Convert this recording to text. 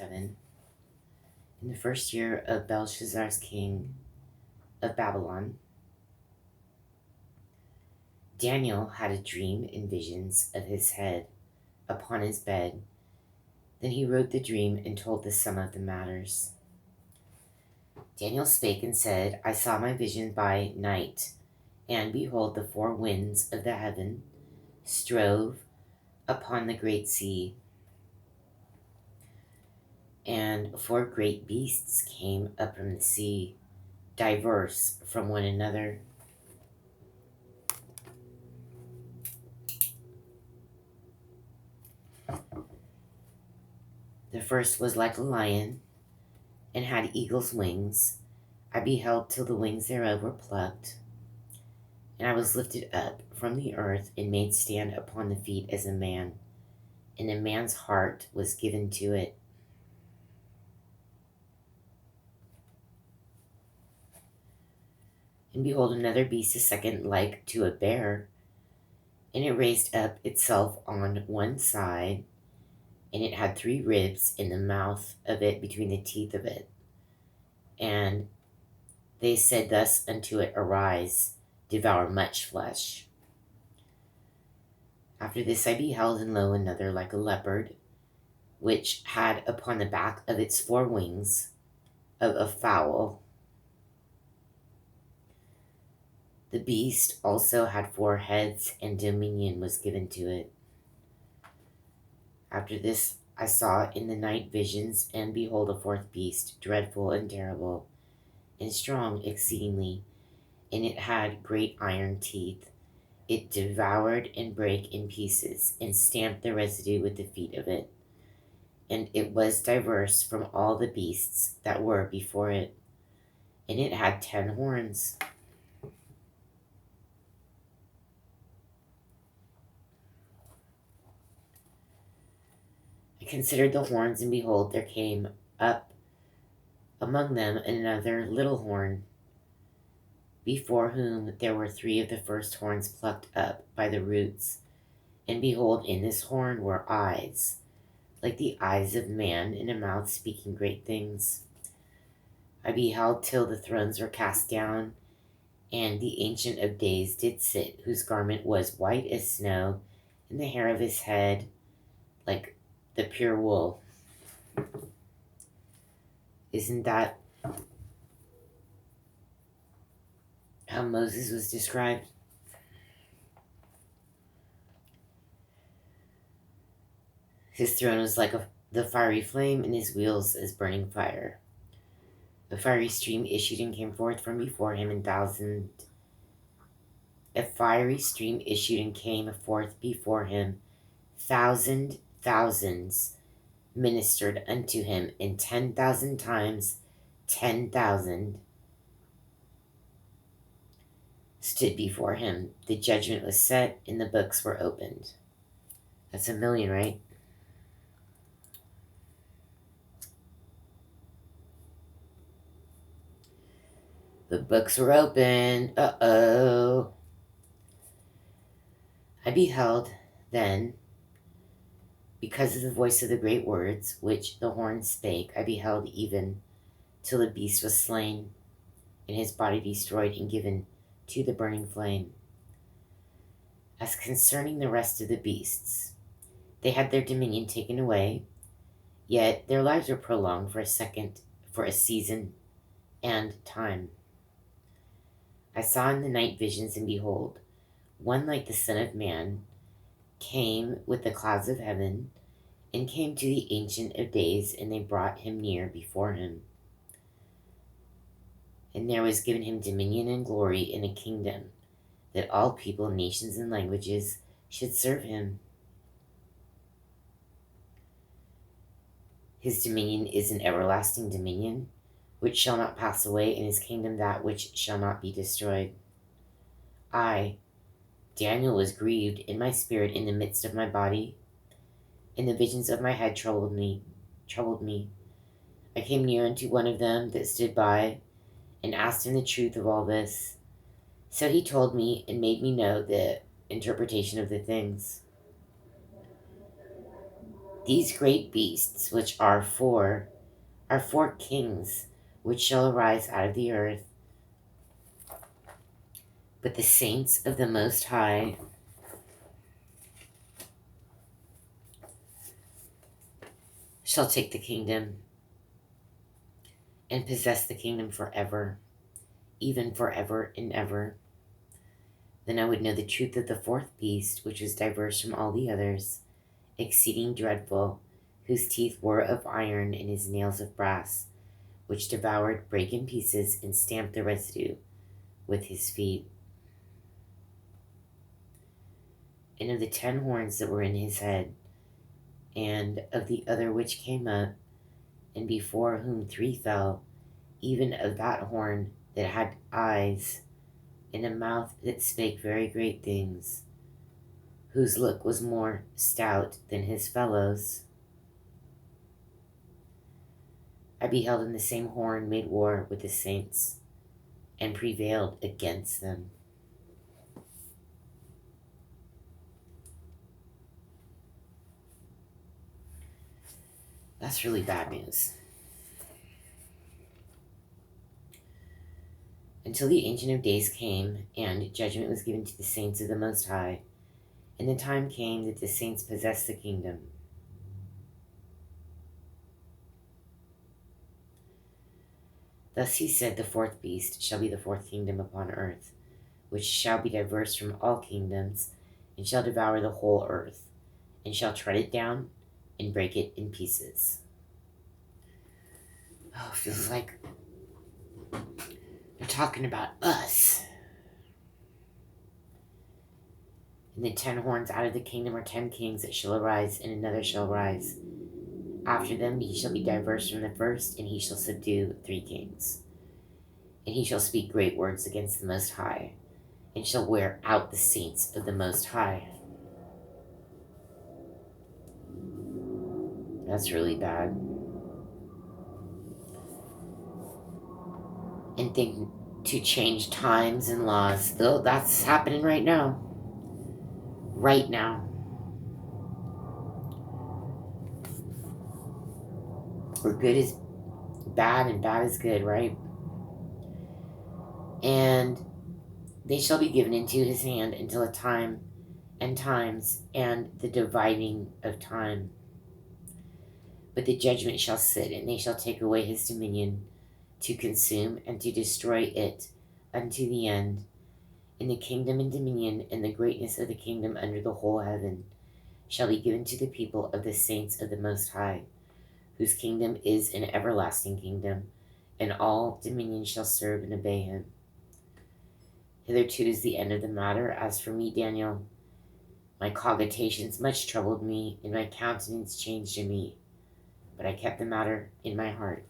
7. In the first year of Belshazzar's king of Babylon, Daniel had a dream and visions of his head upon his bed. Then he wrote the dream and told the sum of the matters. Daniel spake and said, I saw my vision by night, and behold, the four winds of the heaven strove upon the great sea, and four great beasts came up from the sea, diverse from one another. The first was like a lion, and had eagle's wings. I beheld till the wings thereof were plucked, and I was lifted up from the earth, and made stand upon the feet as a man, and a man's heart was given to it. And behold, another beast, a second, like to a bear, and it raised up itself on one side, and it had 3 ribs in the mouth of it between the teeth of it. And they said thus unto it, Arise, devour much flesh. After this I beheld, and lo, another like a leopard, which had upon the back of its 4 wings of a fowl. The beast also had 4 heads, and dominion was given to it. After this I saw in the night visions, and behold, a 4th beast, dreadful and terrible, and strong exceedingly, and it had great iron teeth. It devoured and brake in pieces, and stamped the residue with the feet of it. And it was diverse from all the beasts that were before it, and it had 10 horns. I considered the horns, and behold, there came up among them another little horn, before whom there were 3 of the first horns plucked up by the roots. And behold, in this horn were eyes, like the eyes of man, and a mouth speaking great things. I beheld till the thrones were cast down, and the Ancient of Days did sit, whose garment was white as snow, and the hair of his head like the pure wool. Isn't that how Moses was described? His throne was like the fiery flame, and his wheels as burning fire. A fiery stream issued and came forth from before him, a fiery stream issued and came forth before him. Thousands ministered unto him, and 10,000 times 10,000 stood before him. The judgment was set, and the books were opened. That's a million, right? The books were opened. Uh-oh. I beheld then, because of the voice of the great words which the horn spake, I beheld even till the beast was slain, and his body destroyed and given to the burning flame. As concerning the rest of the beasts, they had their dominion taken away, yet their lives were prolonged for a season and time. I saw in the night visions, and behold, one like the Son of Man came with the clouds of heaven, and came to the Ancient of Days, and they brought him near before him. And there was given him dominion and glory and a kingdom, that all people, nations, and languages should serve him. His dominion is an everlasting dominion, which shall not pass away, and his kingdom that which shall not be destroyed. I, Daniel, was grieved in my spirit in the midst of my body, and the visions of my head troubled me. I came near unto one of them that stood by, and asked him the truth of all this. So he told me, and made me know the interpretation of the things. These great beasts, which are four kings, which shall arise out of the earth. But the saints of the Most High shall take the kingdom and possess the kingdom forever, even forever and ever. Then I would know the truth of the fourth beast, which was diverse from all the others, exceeding dreadful, whose teeth were of iron and his nails of brass, which devoured, brake in pieces, and stamped the residue with his feet. And of the 10 horns that were in his head, and of the other which came up, and before whom 3 fell, even of that horn that had eyes, and a mouth that spake very great things, whose look was more stout than his fellows. I beheld in the same horn made war with the saints, and prevailed against them. That's really bad news. Until the Ancient of Days came, and judgment was given to the saints of the Most High, and the time came that the saints possessed the kingdom. Thus he said, the fourth beast shall be the fourth kingdom upon earth, which shall be diverse from all kingdoms, and shall devour the whole earth, and shall tread it down, and break it in pieces. Oh, it feels like they're talking about us. And the 10 horns out of the kingdom are 10 kings that shall arise, and another shall rise. After them he shall be diverse from the first, and he shall subdue 3 kings. And he shall speak great words against the Most High, and shall wear out the saints of the Most High. That's really bad. And think to change times and laws. Though that's happening right now. Right now. Where good is bad and bad is good, right? And they shall be given into his hand until a time and times and the dividing of time. But the judgment shall sit, and they shall take away his dominion, to consume and to destroy it unto the end. And the kingdom and dominion and the greatness of the kingdom under the whole heaven shall be given to the people of the saints of the Most High, whose kingdom is an everlasting kingdom, and all dominion shall serve and obey him. Hitherto is the end of the matter. As for me, Daniel, my cogitations much troubled me, and my countenance changed in me. But I kept the matter in my heart.